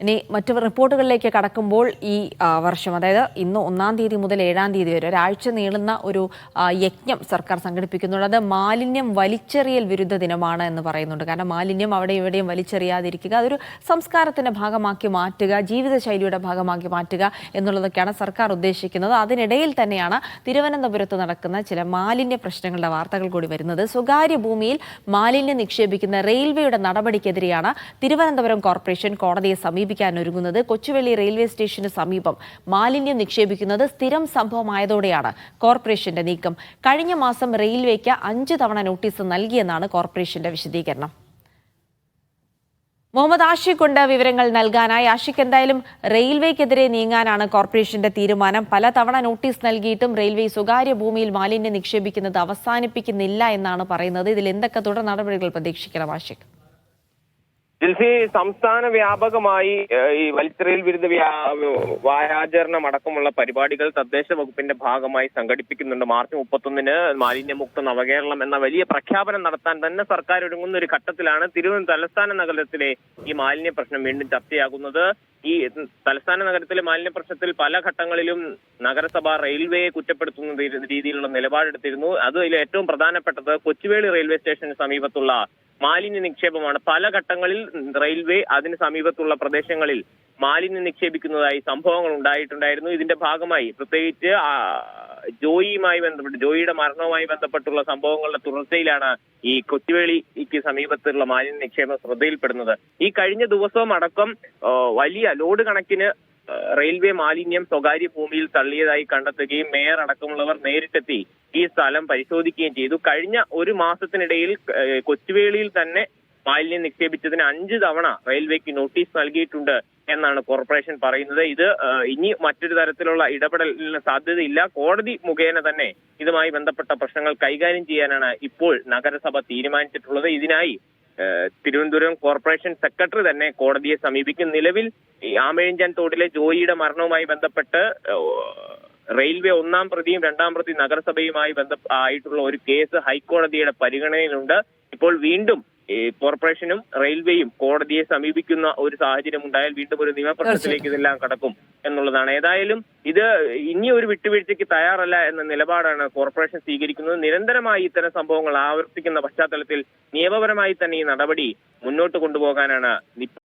ഇനി മറ്റു റിപ്പോർട്ടുകളിലേക്ക് കടക്കുമ്പോൾ ഈ വർഷം, അതായത് ഇന്ന് 1-ാം തീയതി മുതൽ 7-ാം തീയതി വരെ ഒരാഴ്ച നീളുന്ന ഒരു യജ്ഞം സർക്കാർ സംഘടിപ്പിക്കുന്നുണ്ട്. അത് മാലിന്യം വലിച്ചെറിയൽ വിരുദ്ധ ദിനമാണ് എന്ന് പറയുന്നുണ്ട്. കാരണം മാലിന്യം അവിടെ ഇവിടെയും വലിച്ചെറിയാതിരിക്കുക, അതൊരു സംസ്കാരത്തിന്റെ ഭാഗമാക്കി മാറ്റുക, ജീവിതശൈലിയുടെ ഭാഗമാക്കി മാറ്റുക എന്നുള്ളതൊക്കെയാണ് സർക്കാർ ഉദ്ദേശിക്കുന്നത്. അതിനിടയിൽ തന്നെയാണ് തിരുവനന്തപുരത്ത് നടക്കുന്ന ചില മാലിന്യ പ്രശ്നങ്ങളുടെ വാർത്തകൾ കൂടി വരുന്നത്. സ്വകാര്യ ഭൂമിയിൽ മാലിന്യം നിക്ഷേപിക്കുന്ന റെയിൽവേയുടെ നടപടിക്കെതിരെയാണ് തിരുവനന്തപുരം കോർപ്പറേഷൻ കോടതിയെ സമീപിക്കാനൊരുങ്ങുന്നത്. കൊച്ചുവേളി റെയിൽവേ സ്റ്റേഷന് സമീപം മാലിന്യം നിക്ഷേപിക്കുന്നത് സ്ഥിരം സംഭവമായതോടെയാണ് കോർപ്പറേഷന്റെ നീക്കം. കഴിഞ്ഞ മാസം റെയിൽവേക്ക് 5 തവണ നോട്ടീസ് നൽകിയെന്നാണ് കോർപ്പറേഷന്റെ വിശദീകരണം. മുഹമ്മദ് ആഷിഖ് ഉണ്ട് വിവരങ്ങൾ നൽകാനായി. ആഷിഖ്, എന്തായാലും റെയിൽവേക്കെതിരെ നീങ്ങാനാണ് കോർപ്പറേഷന്റെ തീരുമാനം. പലതവണ നോട്ടീസ് നൽകിയിട്ടും റെയിൽവേ സ്വകാര്യ ഭൂമിയിൽ മാലിന്യം നിക്ഷേപിക്കുന്നത് അവസാനിപ്പിക്കുന്നില്ല എന്നാണ് പറയുന്നത്. ഇതിൽ എന്തൊക്കെ തുടർ നടപടികൾ പ്രതീക്ഷിക്കണം ആഷിഖ്? ജിൽസി, സംസ്ഥാന വ്യാപകമായി ഈ വലിച്ചെറിയൽ വിരുദ്ധ വാരാചരണം അടക്കമുള്ള പരിപാടികൾ തദ്ദേശ വകുപ്പിന്റെ ഭാഗമായി സംഘടിപ്പിക്കുന്നുണ്ട്. മാർച്ച് 31-ന് മാലിന്യമുക്ത നവകേരളം എന്ന വലിയ പ്രഖ്യാപനം നടത്താൻ തന്നെ സർക്കാർ ഒരുങ്ങുന്ന ഒരു ഘട്ടത്തിലാണ് തിരുവനന്തപുരം തലസ്ഥാന നഗരത്തിലെ ഈ മാലിന്യ പ്രശ്നം വീണ്ടും ചർച്ചയാകുന്നത്. ഈ തലസ്ഥാന നഗരത്തിലെ മാലിന്യ പ്രശ്നത്തിൽ പല ഘട്ടങ്ങളിലും നഗരസഭ റെയിൽവേയെ കുറ്റപ്പെടുത്തുന്ന രീതിയിലുള്ള നിലപാടെടുത്തിരുന്നു. അതിൽ ഏറ്റവും പ്രധാനപ്പെട്ടത് കൊച്ചുവേളി റെയിൽവേ സ്റ്റേഷന് സമീപത്തുള്ള മാലിന്യ നിക്ഷേപമാണ്. പല ഘട്ടങ്ങളിൽ റെയിൽവേ അതിന് സമീപത്തുള്ള പ്രദേശങ്ങളിൽ മാലിന്യം നിക്ഷേപിക്കുന്നതായി സംഭവങ്ങൾ ഉണ്ടായിട്ടുണ്ടായിരുന്നു. ഇതിന്റെ ഭാഗമായി പ്രത്യേകിച്ച് ജോയിയുടെ മരണവുമായി ബന്ധപ്പെട്ടുള്ള സംഭവങ്ങളുടെ തുടർച്ചയിലാണ് ഈ കൊച്ചുവേളിക്ക് സമീപത്തുള്ള മാലിന്യ നിക്ഷേപം ശ്രദ്ധയിൽപ്പെടുന്നത്. ഈ കഴിഞ്ഞ ദിവസവും അടക്കം വലിയ ലോഡ് കണക്കിന് റെയിൽവേ മാലിന്യം സ്വകാര്യ ഭൂമിയിൽ തള്ളിയതായി കണ്ടെത്തുകയും മേയർ അടക്കമുള്ളവർ നേരിട്ടെത്തി ഈ സ്ഥലം പരിശോധിക്കുകയും ചെയ്തു. കഴിഞ്ഞ ഒരു മാസത്തിനിടയിൽ കൊച്ചുവേളിയിൽ തന്നെ മാലിന്യം നിക്ഷേപിച്ചതിന് 5 തവണ റെയിൽവേക്ക് നോട്ടീസ് നൽകിയിട്ടുണ്ട് എന്നാണ് കോർപ്പറേഷൻ പറയുന്നത്. ഇത് ഇനി മറ്റൊരു തരത്തിലുള്ള ഇടപെടലിന് സാധ്യതയില്ല. കോടതി മുഖേന തന്നെ ഇതുമായി ബന്ധപ്പെട്ട പ്രശ്നങ്ങൾ കൈകാര്യം ചെയ്യാനാണ് ഇപ്പോൾ നഗരസഭ തീരുമാനിച്ചിട്ടുള്ളത്. ഇതിനായി തിരുവനന്തപുരം കോർപ്പറേഷൻ സെക്രട്ടറി തന്നെ കോടതിയെ സമീപിക്കും. നിലവിൽ ആമയിഴഞ്ചാൻ തോടിലെ ജോയിയുടെ മരണവുമായി ബന്ധപ്പെട്ട് റെയിൽവേ 1-ാം പ്രതിയും 2-ാം പ്രതി നഗരസഭയുമായി ആയിട്ടുള്ള ഒരു കേസ് ഹൈക്കോടതിയുടെ പരിഗണനയിലുണ്ട്. ഇപ്പോൾ വീണ്ടും കോർപ്പറേഷനും റെയിൽവേയും കോടതിയെ സമീപിക്കുന്ന ഒരു സാഹചര്യം ഉണ്ടായാൽ വീണ്ടും ഒരു നിയമപ്രശ്നത്തിലേക്ക് ഇതെല്ലാം കടക്കും എന്നുള്ളതാണ്. ഏതായാലും ഇത് ഇനി ഒരു വിട്ടുവീഴ്ചയ്ക്ക് തയ്യാറല്ല എന്ന നിലപാടാണ് കോർപ്പറേഷൻ സ്വീകരിക്കുന്നത്. നിരന്തരമായി ഇത്തരം സംഭവങ്ങൾ ആവർത്തിക്കുന്ന പശ്ചാത്തലത്തിൽ നിയമപരമായി തന്നെ ഈ നടപടി മുന്നോട്ട് കൊണ്ടുപോകാനാണ് ഇപ്പോൾ